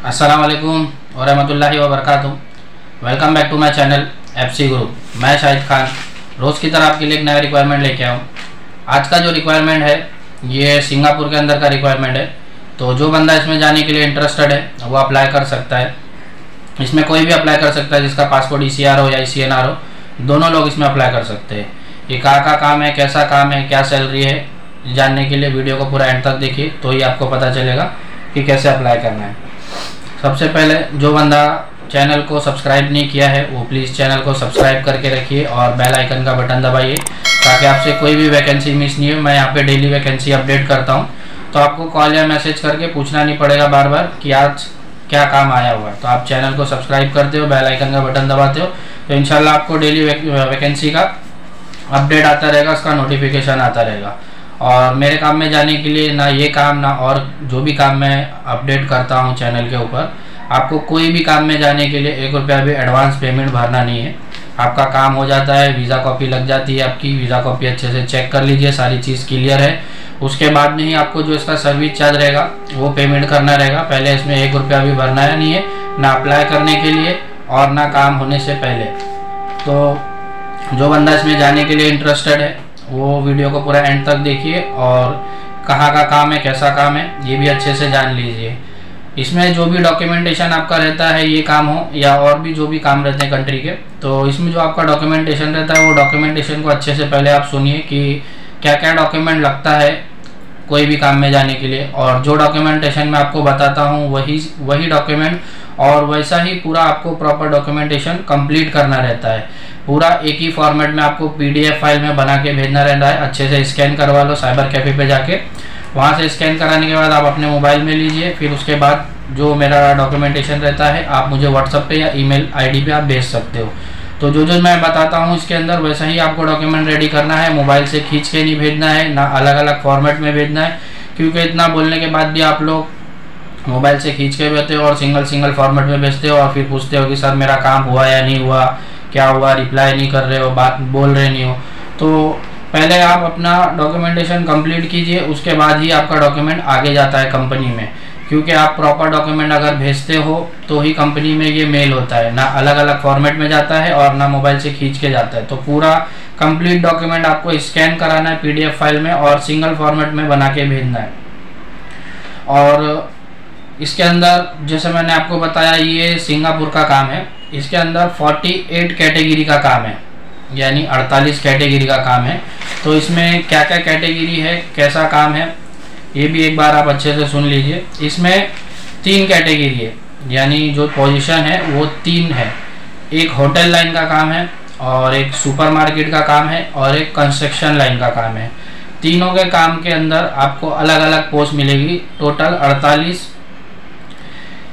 अस्सलाम वालेकुम व रहमतुल्लाहि व बरकातुहू। Welcome back to my channel FC group. मैं शाहिद खान रोज़ की तरह आपके लिए एक नया रिक्वायरमेंट लेके आऊँ। आज का जो रिक्वायरमेंट है ये सिंगापुर के अंदर का रिक्वायरमेंट है। तो जो बंदा इसमें जाने के लिए इंटरेस्टेड है वो अप्लाई कर सकता है। इसमें कोई भी अप्लाई कर सकता है जिसका पासपोर्ट ECR हो या ECNR हो, दोनों लोग इसमें अप्लाई कर सकते हैं। ये कहाँ का काम है, कैसा काम है, क्या सैलरी है, जानने के लिए वीडियो को पूरा एंड तक देखिए तो ही आपको पता चलेगा कि कैसे अप्लाई करना है। सबसे पहले जो बंदा चैनल को सब्सक्राइब नहीं किया है वो प्लीज़ चैनल को सब्सक्राइब करके रखिए और बेल आइकन का बटन दबाइए ताकि आपसे कोई भी वैकेंसी मिस नहीं हो। मैं यहाँ पे डेली वैकेंसी अपडेट करता हूँ, तो आपको कॉल या मैसेज करके पूछना नहीं पड़ेगा बार बार कि आज क्या काम आया हुआ है। तो आप चैनल को सब्सक्राइब करते हो, बेल आइकन का बटन दबाते हो तो इंशाल्लाह आपको डेली वैकेंसी का अपडेट आता रहेगा, उसका नोटिफिकेशन आता रहेगा। और मेरे काम में जाने के लिए ना ये काम ना और जो भी काम मैं अपडेट करता हूँ चैनल के ऊपर, आपको कोई भी काम में जाने के लिए 1 रुपया भी एडवांस पेमेंट भरना नहीं है। आपका काम हो जाता है, वीज़ा कॉपी लग जाती है आपकी, वीज़ा कॉपी अच्छे से चेक कर लीजिए, सारी चीज़ क्लियर है। उसके बाद में ही आपको जो इसका सर्विस चार्ज रहेगा वो पेमेंट करना रहेगा। पहले इसमें 1 रुपया भी भरना है नहीं है, ना अप्लाई करने के लिए और ना काम होने से पहले। तो जो बंदा इसमें जाने के लिए इंटरेस्टेड है वो वीडियो को पूरा एंड तक देखिए और कहाँ का काम है, कैसा काम है, ये भी अच्छे से जान लीजिए। इसमें जो भी डॉक्यूमेंटेशन आपका रहता है, ये काम हो या और भी जो भी काम रहते हैं कंट्री के, तो इसमें जो आपका डॉक्यूमेंटेशन रहता है वो डॉक्यूमेंटेशन को अच्छे से पहले आप सुनिए कि क्या क्या डॉक्यूमेंट लगता है कोई भी काम में जाने के लिए। और जो डॉक्यूमेंटेशन मैं आपको बताता हूँ वही डॉक्यूमेंट और वैसा ही पूरा आपको प्रॉपर डॉक्यूमेंटेशन कंप्लीट करना रहता है। पूरा एक ही फॉर्मेट में आपको PDF फाइल में बना के भेजना रहता है। अच्छे से स्कैन करवा लो साइबर कैफ़े पे जाके, वहाँ से स्कैन कराने के बाद आप अपने मोबाइल में लीजिए। फिर उसके बाद जो मेरा डॉक्यूमेंटेशन रहता है आप मुझे व्हाट्सएप पे या ईमेल ID पे आप भेज सकते हो। तो जो मैं बताता हूँ इसके अंदर वैसा ही आपको डॉक्यूमेंट रेडी करना है। मोबाइल से खींच के नहीं भेजना है, ना अलग अलग फॉर्मेट में भेजना है, क्योंकि इतना बोलने के बाद भी आप लोग मोबाइल से खींच के भेजते हो और सिंगल फॉर्मेट में भेजते हो और फिर पूछते हो कि सर मेरा काम हुआ या नहीं हुआ, क्या हुआ, रिप्लाई नहीं कर रहे हो, बात बोल रहे नहीं हो। तो पहले आप अपना डॉक्यूमेंटेशन कंप्लीट कीजिए, उसके बाद ही आपका डॉक्यूमेंट आगे जाता है कंपनी में। क्योंकि आप प्रॉपर डॉक्यूमेंट अगर भेजते हो तो ही कंपनी में ये मेल होता है, ना अलग अलग फॉर्मेट में जाता है और ना मोबाइल से खींच के जाता है। तो पूरा कंप्लीट डॉक्यूमेंट आपको स्कैन कराना है PDF फाइल में और सिंगल फॉर्मेट में बना के भेजना है। और इसके अंदर जैसे मैंने आपको बताया ये सिंगापुर का काम है। इसके अंदर 48 कैटेगरी का काम है, यानी 48 कैटेगरी का काम है। तो इसमें क्या क्या कैटेगरी है, कैसा काम है, ये भी एक बार आप अच्छे से सुन लीजिए। इसमें 3 कैटेगरी है, यानी जो पोजीशन है वो 3 है। एक होटल लाइन का काम है और एक सुपरमार्केट का काम है और एक कंस्ट्रक्शन लाइन का काम है। तीनों के काम के अंदर आपको अलग अलग पोस्ट मिलेगी। टोटल 48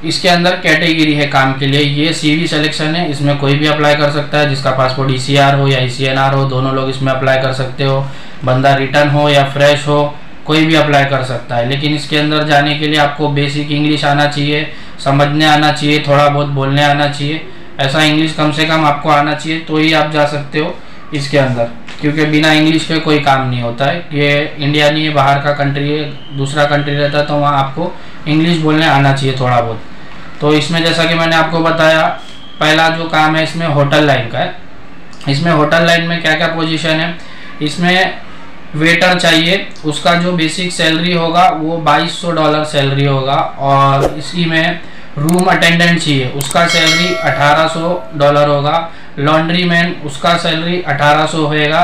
इसके अंदर कैटेगरी है काम के लिए। ये CV सिलेक्शन है, इसमें कोई भी अप्लाई कर सकता है। जिसका पासपोर्ट ECR हो या ECNR हो, दोनों लोग इसमें अप्लाई कर सकते हो। बंदा रिटर्न हो या फ्रेश हो, कोई भी अप्लाई कर सकता है। लेकिन इसके अंदर जाने के लिए आपको बेसिक इंग्लिश आना चाहिए, समझने आना चाहिए, थोड़ा बहुत बोलने आना चाहिए। ऐसा इंग्लिश कम से कम आपको आना चाहिए तो ही आप जा सकते हो इसके अंदर, क्योंकि बिना इंग्लिश के कोई काम नहीं होता है। ये इंडिया नहीं है, बाहर का कंट्री है, दूसरा कंट्री रहता है, तो वहाँ आपको इंग्लिश बोलने आना चाहिए थोड़ा बहुत। तो इसमें जैसा कि मैंने आपको बताया, पहला जो काम है इसमें होटल लाइन का है। इसमें होटल लाइन में क्या क्या पोजीशन है, इसमें वेटर चाहिए, उसका जो बेसिक सैलरी होगा वो $2200 सैलरी होगा। और इसी में रूम अटेंडेंट चाहिए, उसका सैलरी $1800 होगा। लॉन्ड्री मैन, उसका सैलरी 1800 होएगा।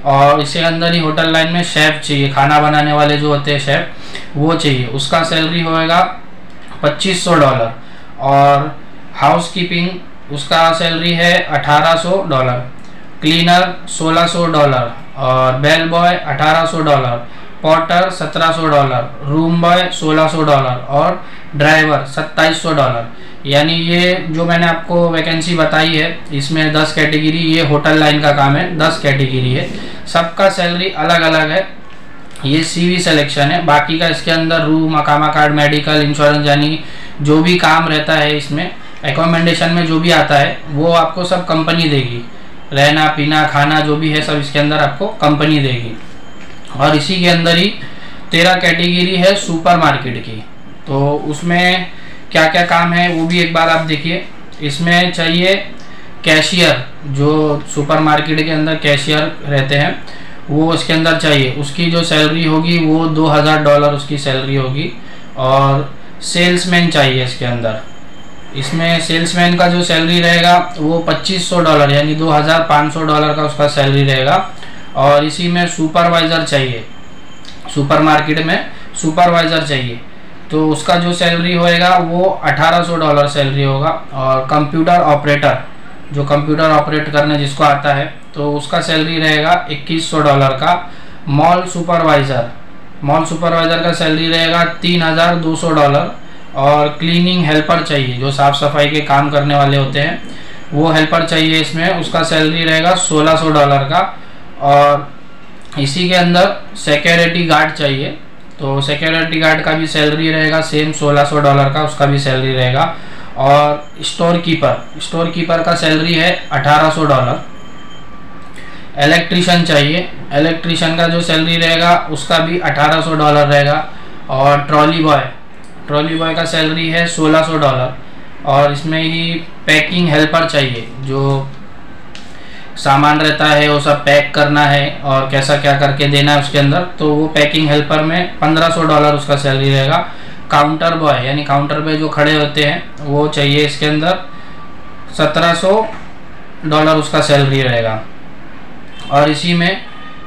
और इसके अंदर ही होटल लाइन में शेफ़ चाहिए, खाना बनाने वाले जो होते हैं शेफ़, वो चाहिए, उसका सैलरी होएगा $2500। और हाउस कीपिंग उसका सैलरी है $1800। क्लीनर $1600 और bell boy $1800, porter $1700, room boy $1600 और ड्राइवर $2700। यानी ये जो मैंने आपको वैकेंसी बताई है इसमें 10 कैटेगरी, ये होटल लाइन का काम है, 10 कैटेगरी है, सबका सैलरी अलग अलग है। ये CV सिलेक्शन है। बाकी का इसके अंदर रूम, अकामा कार्ड, मेडिकल, इंश्योरेंस, यानी जो भी काम रहता है इसमें, एकोमोडेशन में जो भी आता है वो आपको सब कंपनी देगी। रहना पीना खाना जो भी है सब इसके अंदर आपको कंपनी देगी। और इसी के अंदर ही 13 कैटेगरी है सुपरमार्केट की। तो उसमें क्या क्या काम है वो भी एक बार आप देखिए। इसमें चाहिए कैशियर, जो सुपरमार्केट के अंदर कैशियर रहते हैं वो इसके अंदर चाहिए। उसकी जो सैलरी होगी वो $2000 उसकी सैलरी होगी। और सेल्समैन चाहिए इसके अंदर। इसमें सेल्समैन का जो सैलरी रहेगा वो $2500 यानी $2500 का उसका सैलरी रहेगा। और इसी में सुपरवाइज़र चाहिए, सुपरमार्केट में सुपरवाइज़र चाहिए, तो उसका जो सैलरी होएगा वो $1800 सैलरी होगा। और कंप्यूटर ऑपरेटर, जो कंप्यूटर ऑपरेट करने जिसको आता है, तो उसका सैलरी रहेगा $2100 का। मॉल सुपरवाइज़र का सैलरी रहेगा $3200। और क्लीनिंग हेल्पर चाहिए, जो साफ़ सफाई के काम करने वाले होते हैं वो हेल्पर चाहिए इसमें, उसका सैलरी रहेगा $1600 का। और इसी के अंदर सिक्योरिटी गार्ड चाहिए, तो सिक्योरिटी गार्ड का भी सैलरी रहेगा सेम $1600 का, उसका भी सैलरी रहेगा। और स्टोर कीपर का सैलरी है $1800। इलेक्ट्रीशियन चाहिए, इलेक्ट्रीशियन का जो सैलरी रहेगा उसका भी $1800 रहेगा। और ट्रॉली बॉय का सैलरी है $1600। और इसमें ही पैकिंग हेल्पर चाहिए, जो सामान रहता है वो सब पैक करना है और कैसा क्या करके देना है उसके अंदर, तो वो पैकिंग हेल्पर में $1500 उसका सैलरी रहेगा। काउंटर बॉय यानी काउंटर पे जो खड़े होते हैं वो चाहिए, इसके अंदर $1700 उसका सैलरी रहेगा। और इसी में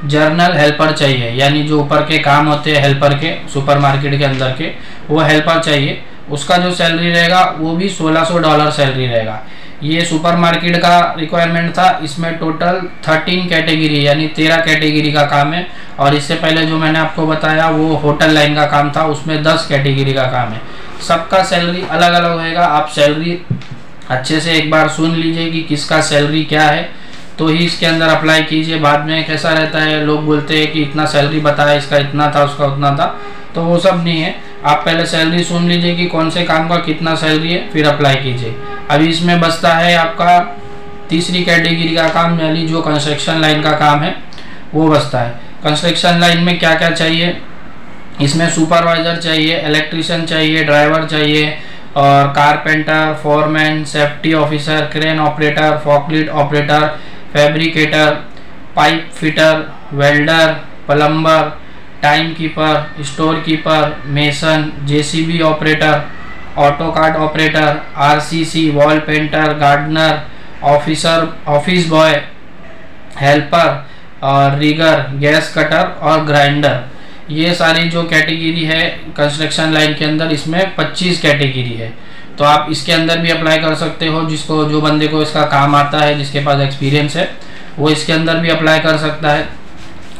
जर्नल हेल्पर चाहिए, यानी जो ऊपर के काम होते हैं हेल्पर के, सुपरमार्केट के अंदर के, वो हेल्पर चाहिए, उसका जो सैलरी रहेगा वो भी $1600 सैलरी रहेगा। ये सुपरमार्केट का रिक्वायरमेंट था। इसमें टोटल 13 कैटेगरी यानी 13 कैटेगरी का काम है। और इससे पहले जो मैंने आपको बताया वो होटल लाइन का काम था, उसमें 10 कैटेगरी का काम है। सबका सैलरी अलग अलग होएगा। आप सैलरी अच्छे से एक बार सुन लीजिए कि किसका सैलरी क्या है, तो ही इसके अंदर अप्लाई कीजिए। बाद में कैसा रहता है, लोग बोलते हैं कि इतना सैलरी बताया, इसका इतना था, उसका उतना था, तो वो सब नहीं है। आप पहले सैलरी सुन लीजिए कि कौन से काम का कितना सैलरी है, फिर अप्लाई कीजिए। अभी इसमें बचता है आपका तीसरी कैटेगरी का काम, यानी जो कंस्ट्रक्शन लाइन का काम है वो बचता है। कंस्ट्रक्शन लाइन में क्या क्या चाहिए, इसमें सुपरवाइज़र चाहिए, इलेक्ट्रीशियन चाहिए, ड्राइवर चाहिए, और carpenter, foreman, safety officer, crane operator, forklift operator, fabricator, pipe fitter, welder, plumber, time keeper, store keeper, mason, JCB operator, AutoCAD operator, RCC, wall painter, gardener, office boy, helper और rigger, gas cutter और grinder. ये सारी जो category है construction line के अंदर, इसमें 25 category है। तो आप इसके अंदर भी अप्लाई कर सकते हो। जो बंदे को इसका काम आता है, जिसके पास एक्सपीरियंस है, वो इसके अंदर भी अप्लाई कर सकता है।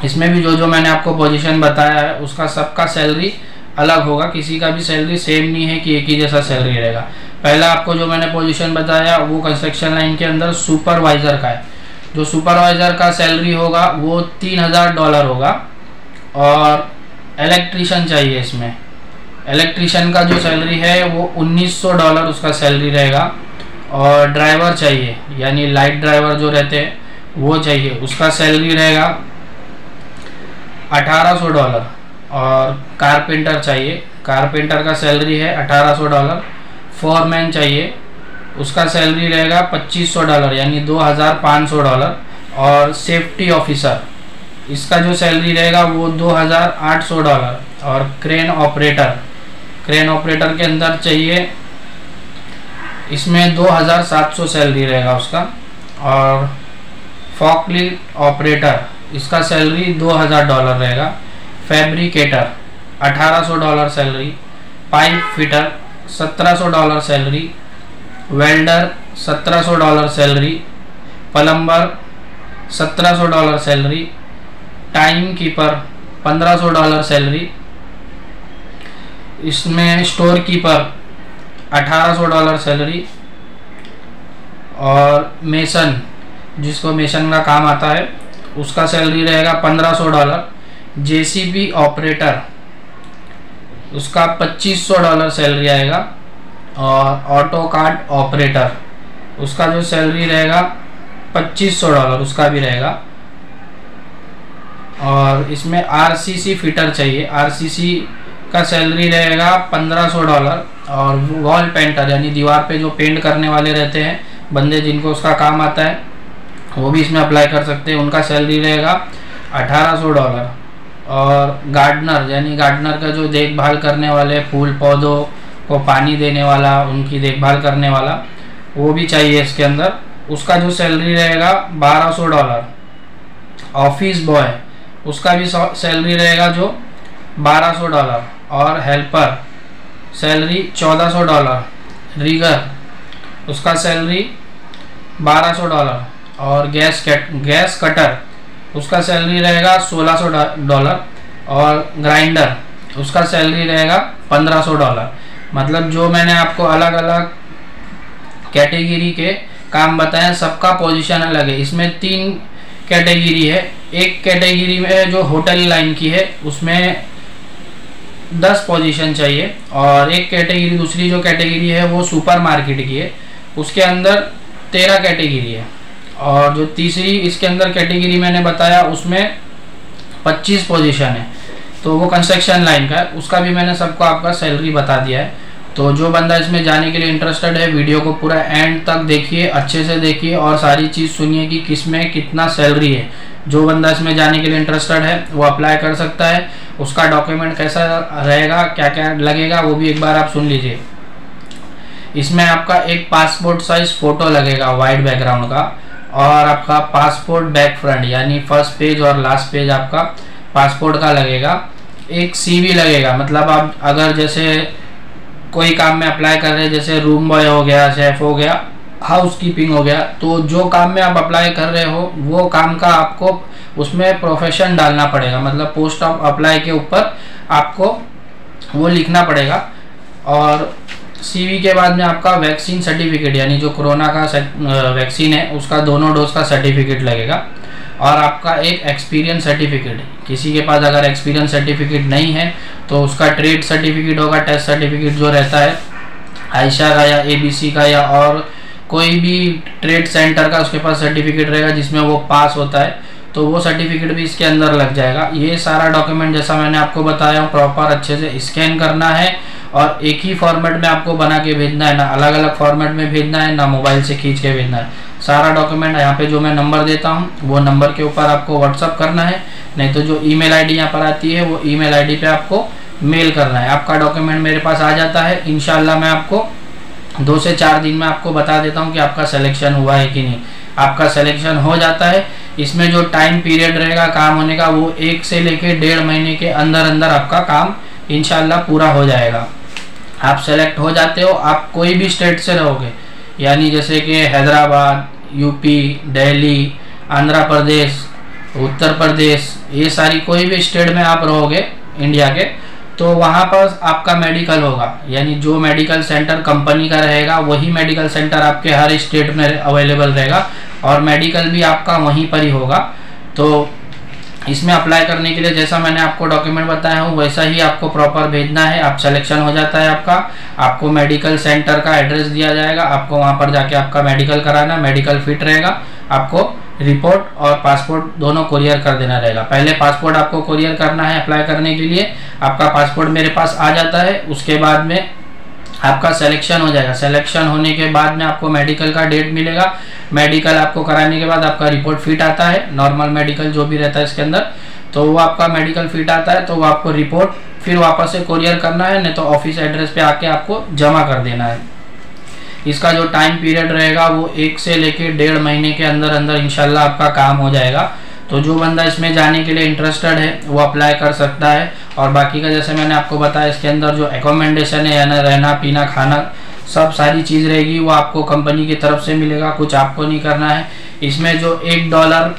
इसमें भी जो मैंने आपको पोजीशन बताया है उसका सबका सैलरी अलग होगा, किसी का भी सैलरी सेम नहीं है कि एक ही जैसा सैलरी रहेगा। पहला आपको जो मैंने पोजीशन बताया वो कंस्ट्रक्शन लाइन के अंदर सुपरवाइज़र का है। जो सुपरवाइज़र का सैलरी होगा वो $3000 होगा। और इलेक्ट्रीशियन चाहिए, इसमें इलेक्ट्रीशियन का जो सैलरी है वो $1900 उसका सैलरी रहेगा। और ड्राइवर चाहिए, यानी लाइट ड्राइवर जो रहते हैं वो चाहिए, उसका सैलरी रहेगा $1800। और कारपेंटर चाहिए, कारपेंटर का सैलरी है $1800। फोरमैन चाहिए, उसका सैलरी रहेगा $2500 यानी $2500। और सेफ्टी ऑफिसर, इसका जो सैलरी रहेगा वो $2800। और क्रेन ऑपरेटर के अंदर चाहिए, इसमें 2700 सैलरी रहेगा उसका। और फॉकलिफ्ट ऑपरेटर, इसका सैलरी $2000 रहेगा। Fabricator $1800 salary. Pipe fitter $1700 salary. Welder $1700 salary. Plumber $1700 salary. Time keeper $1500 salary. इसमें स्टोर कीपर $1800 सैलरी। और मेसन, जिसको मेसन का काम आता है, उसका सैलरी रहेगा $1500। जेसीबी ऑपरेटर, उसका $2500 सैलरी आएगा। और ऑटोकार्ड ऑपरेटर, उसका जो सैलरी रहेगा $2500 उसका भी रहेगा। और इसमें आरसीसी फिटर चाहिए, आरसीसी का सैलरी रहेगा $1500। और वॉल पेंटर यानी दीवार पे जो पेंट करने वाले रहते हैं बंदे जिनको उसका काम आता है, वो भी इसमें अप्लाई कर सकते हैं। उनका सैलरी रहेगा $1800। और गार्डनर यानी गार्डनर का जो देखभाल करने वाले, फूल पौधों को पानी देने वाला, उनकी देखभाल करने वाला, वो भी चाहिए इसके अंदर। उसका जो सैलरी रहेगा $1200। ऑफिस बॉय उसका भी सैलरी रहेगा जो $1200। और हेल्पर सैलरी $1400। रिगर उसका सैलरी $1200। और गैस कटर उसका सैलरी रहेगा $1600। और ग्राइंडर उसका सैलरी रहेगा $1500। मतलब जो मैंने आपको अलग अलग कैटेगरी के काम बताए सबका पोजीशन अलग है। इसमें 3 कैटेगरी है। एक कैटेगरी में जो होटल लाइन की है उसमें 10 पोजीशन चाहिए, और एक कैटेगरी दूसरी जो कैटेगरी है वो सुपर मार्केट की है, उसके अंदर 13 कैटेगरी है। और जो तीसरी इसके अंदर कैटेगरी मैंने बताया उसमें 25 पोजीशन है, तो वो कंस्ट्रक्शन लाइन का है। उसका भी मैंने सबको आपका सैलरी बता दिया है। तो जो बंदा इसमें जाने के लिए इंटरेस्टेड है वीडियो को पूरा एंड तक देखिए, अच्छे से देखिए और सारी चीज़ सुनिए कि किसमें कितना सैलरी है। जो बंदा इसमें जाने के लिए इंटरेस्टेड है वो अप्लाई कर सकता है। उसका डॉक्यूमेंट कैसा रहेगा, क्या क्या लगेगा, वो भी एक बार आप सुन लीजिए। इसमें आपका एक पासपोर्ट साइज फ़ोटो लगेगा वाइट बैकग्राउंड का, और आपका पासपोर्ट बैक फ्रंट यानी फर्स्ट पेज और लास्ट पेज आपका पासपोर्ट का लगेगा। एक CV लगेगा, मतलब आप अगर जैसे कोई काम में अप्लाई कर रहे हैं, जैसे रूम बॉय हो गया, शेफ हो गया, हाउस कीपिंग हो गया, तो जो काम में आप अप्लाई कर रहे हो वो काम का आपको उसमें प्रोफेशन डालना पड़ेगा। मतलब पोस्ट ऑफ अप्लाई के ऊपर आपको वो लिखना पड़ेगा। और CV के बाद में आपका वैक्सीन सर्टिफिकेट यानी जो कोरोना का वैक्सीन है उसका दोनों डोज का सर्टिफिकेट लगेगा। और आपका एक एक्सपीरियंस सर्टिफिकेट, किसी के पास अगर एक्सपीरियंस सर्टिफिकेट नहीं है तो उसका ट्रेड सर्टिफिकेट होगा, टेस्ट सर्टिफिकेट जो रहता है आयशा का या ABC का या और कोई भी ट्रेड सेंटर का उसके पास सर्टिफिकेट रहेगा जिसमें वो पास होता है, तो वो सर्टिफिकेट भी इसके अंदर लग जाएगा। ये सारा डॉक्यूमेंट जैसा मैंने आपको बताया प्रॉपर अच्छे से स्कैन करना है और एक ही फॉर्मेट में आपको बना के भेजना है, ना अलग अलग फॉर्मेट में भेजना है, ना मोबाइल से खींच के भेजना है। सारा डॉक्यूमेंट यहाँ पे जो मैं नंबर देता हूँ वो नंबर के ऊपर आपको व्हाट्सअप करना है, नहीं तो जो ईमेल आईडी यहाँ पर आती है वो ईमेल आईडी पे आपको मेल करना है। आपका डॉक्यूमेंट मेरे पास आ जाता है, इंशाल्लाह मैं आपको 2 से 4 दिन में आपको बता देता हूँ कि आपका सिलेक्शन हुआ है कि नहीं। आपका सिलेक्शन हो जाता है। इसमें जो टाइम पीरियड रहेगा काम होने का वो 1 से लेकर 1.5 महीने के अंदर अंदर आपका काम इंशाल्लाह पूरा हो जाएगा। आप सेलेक्ट हो जाते हो, आप कोई भी स्टेट से रहोगे, यानी जैसे कि हैदराबाद, यूपी, दिल्ली, आंध्र प्रदेश, उत्तर प्रदेश, ये सारी कोई भी स्टेट में आप रहोगे इंडिया के, तो वहाँ पर आपका मेडिकल होगा। यानी जो मेडिकल सेंटर कंपनी का रहेगा वही मेडिकल सेंटर आपके हर स्टेट में अवेलेबल रहेगा और मेडिकल भी आपका वहीं पर ही होगा। तो इसमें अप्लाई करने के लिए जैसा मैंने आपको डॉक्यूमेंट बताया हूँ वैसा ही आपको प्रॉपर भेजना है। आप सिलेक्शन हो जाता है आपका, आपको मेडिकल सेंटर का एड्रेस दिया जाएगा, आपको वहाँ पर जाके आपका मेडिकल कराना, मेडिकल फिट रहेगा, आपको रिपोर्ट और पासपोर्ट दोनों कोरियर कर देना रहेगा। पहले पासपोर्ट आपको कोरियर करना है अप्लाई करने के लिए। आपका पासपोर्ट मेरे पास आ जाता है, उसके बाद में आपका सिलेक्शन हो जाएगा। सिलेक्शन होने के बाद में आपको मेडिकल का डेट मिलेगा। मेडिकल आपको कराने के बाद आपका रिपोर्ट फिट आता है, नॉर्मल मेडिकल जो भी रहता है इसके अंदर, तो वो आपका मेडिकल फिट आता है, तो वो आपको रिपोर्ट फिर वापस से कोरियर करना है, नहीं तो ऑफिस एड्रेस पे आके आपको जमा कर देना है। इसका जो टाइम पीरियड रहेगा वो 1 से लेके 1.5 महीने के अंदर अंदर इंशाल्लाह आपका काम हो जाएगा। तो जो बंदा इसमें जाने के लिए इंटरेस्टेड है वो अप्लाई कर सकता है। और बाकी का जैसे मैंने आपको बताया इसके अंदर जो एकोमोडेशन है यानी रहना पीना खाना सब सारी चीज़ रहेगी वो आपको कंपनी की तरफ से मिलेगा, कुछ आपको नहीं करना है। इसमें जो $1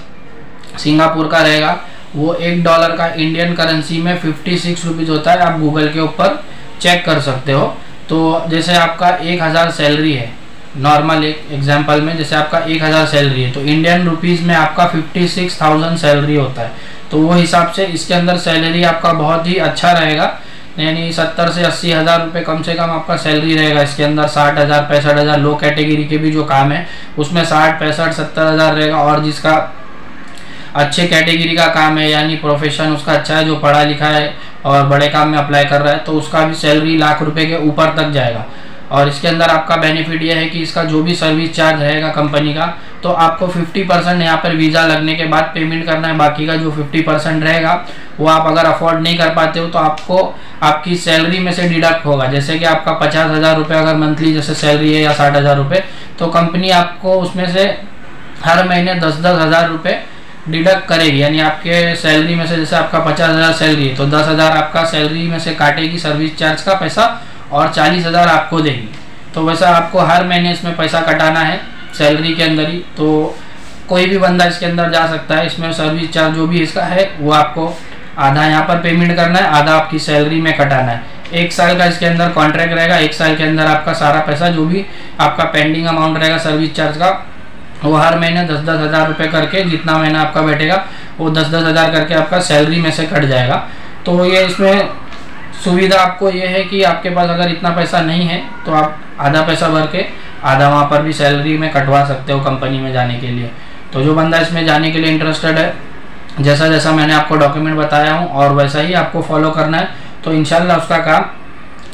सिंगापुर का रहेगा वो $1 का इंडियन करेंसी में 56 रुपीज़ होता है। आप गूगल के ऊपर चेक कर सकते हो। तो जैसे आपका 1000 सैलरी है, नॉर्मल एक एग्जांपल में जैसे आपका 1000 सैलरी है तो इंडियन रुपीज़ में आपका 56,000 सैलरी होता है। तो वो हिसाब से इसके अंदर सैलरी आपका बहुत ही अच्छा रहेगा, यानी 70 से 80 हज़ार रुपये कम से कम आपका सैलरी रहेगा इसके अंदर। 60,000 65,000 लो कैटेगरी के भी जो काम है उसमें 60 65 70 हज़ार रहेगा। और जिसका अच्छे कैटेगरी का काम है यानी प्रोफेशन उसका अच्छा है, जो पढ़ा लिखा है, और बड़े काम में अप्लाई कर रहा है तो उसका भी सैलरी लाख रुपए के ऊपर तक जाएगा। और इसके अंदर आपका बेनिफिट ये है कि इसका जो भी सर्विस चार्ज रहेगा कंपनी का, तो आपको 50% यहाँ पर वीज़ा लगने के बाद पेमेंट करना है। बाकी का जो 50% रहेगा वो आप अगर अफोर्ड नहीं कर पाते हो तो आपको आपकी सैलरी में से डिडक्ट होगा। जैसे कि आपका 50,000 रुपये अगर मंथली जैसे सैलरी है या 60,000 रुपये, तो कंपनी आपको उसमें से हर महीने 10-10 हज़ार रुपये डिडक्ट करेगी। यानी आपके सैलरी में से जैसे आपका 50,000 सैलरी है तो 10,000 आपका सैलरी में से काटेगी सर्विस चार्ज का पैसा और 40,000 आपको देगी। तो वैसा आपको हर महीने इसमें पैसा कटाना है सैलरी के अंदर ही। तो कोई भी बंदा इसके अंदर जा सकता है। इसमें सर्विस चार्ज जो भी इसका है वो आपको आधा यहाँ पर पेमेंट करना है, आधा आपकी सैलरी में कटाना है। 1 साल का इसके अंदर कॉन्ट्रैक्ट रहेगा। 1 साल के अंदर आपका सारा पैसा जो भी आपका पेंडिंग अमाउंट रहेगा सर्विस चार्ज का, वो हर महीने 10-10 हज़ार रुपये करके, जितना महीना आपका बैठेगा वो 10-10 हज़ार करके आपका सैलरी में से कट जाएगा। तो ये इसमें सुविधा आपको ये है कि आपके पास अगर इतना पैसा नहीं है तो आप आधा पैसा भर के आधा वहाँ पर भी सैलरी में कटवा सकते हो कंपनी में जाने के लिए। तो जो बंदा इसमें जाने के लिए इंटरेस्टेड है, जैसा जैसा मैंने आपको डॉक्यूमेंट बताया हूँ और वैसा ही आपको फॉलो करना है, तो इंशाल्लाह उसका काम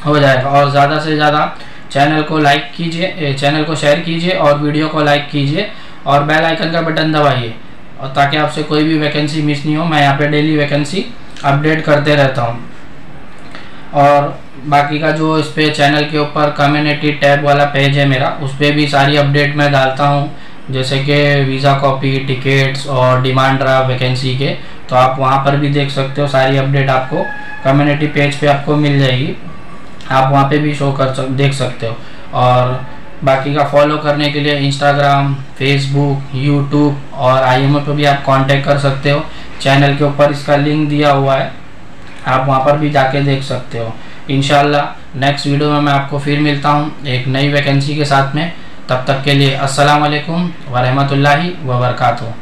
हो जाएगा। और ज़्यादा से ज़्यादा चैनल को लाइक कीजिए, चैनल को शेयर कीजिए और वीडियो को लाइक कीजिए और बेल आइकन का बटन दबाइए, और ताकि आपसे कोई भी वैकेंसी मिस नहीं हो। मैं यहाँ पे डेली वैकेंसी अपडेट करते रहता हूँ। और बाकी का जो इस पे चैनल के ऊपर कम्युनिटी टैब वाला पेज है मेरा, उस पर भी सारी अपडेट मैं डालता हूँ, जैसे कि वीज़ा कॉपी, टिकट्स और डिमांड ड्राफ्ट वैकेंसी के। तो आप वहाँ पर भी देख सकते हो, सारी अपडेट आपको कम्युनिटी पेज पे आपको मिल जाएगी। आप वहाँ पे भी शो देख सकते हो। और बाकी का फॉलो करने के लिए इंस्टाग्राम, फेसबुक, यूट्यूब और IMO पे भी आप कांटेक्ट कर सकते हो। चैनल के ऊपर इसका लिंक दिया हुआ है, आप वहाँ पर भी जाके देख सकते हो। इंशाल्लाह नेक्स्ट वीडियो में मैं आपको फिर मिलता हूँ एक नई वैकेंसी के साथ में। तब तक के लिए अस्सलाम वालेकुम व रहमतुल्लाहि व बरकातुहू।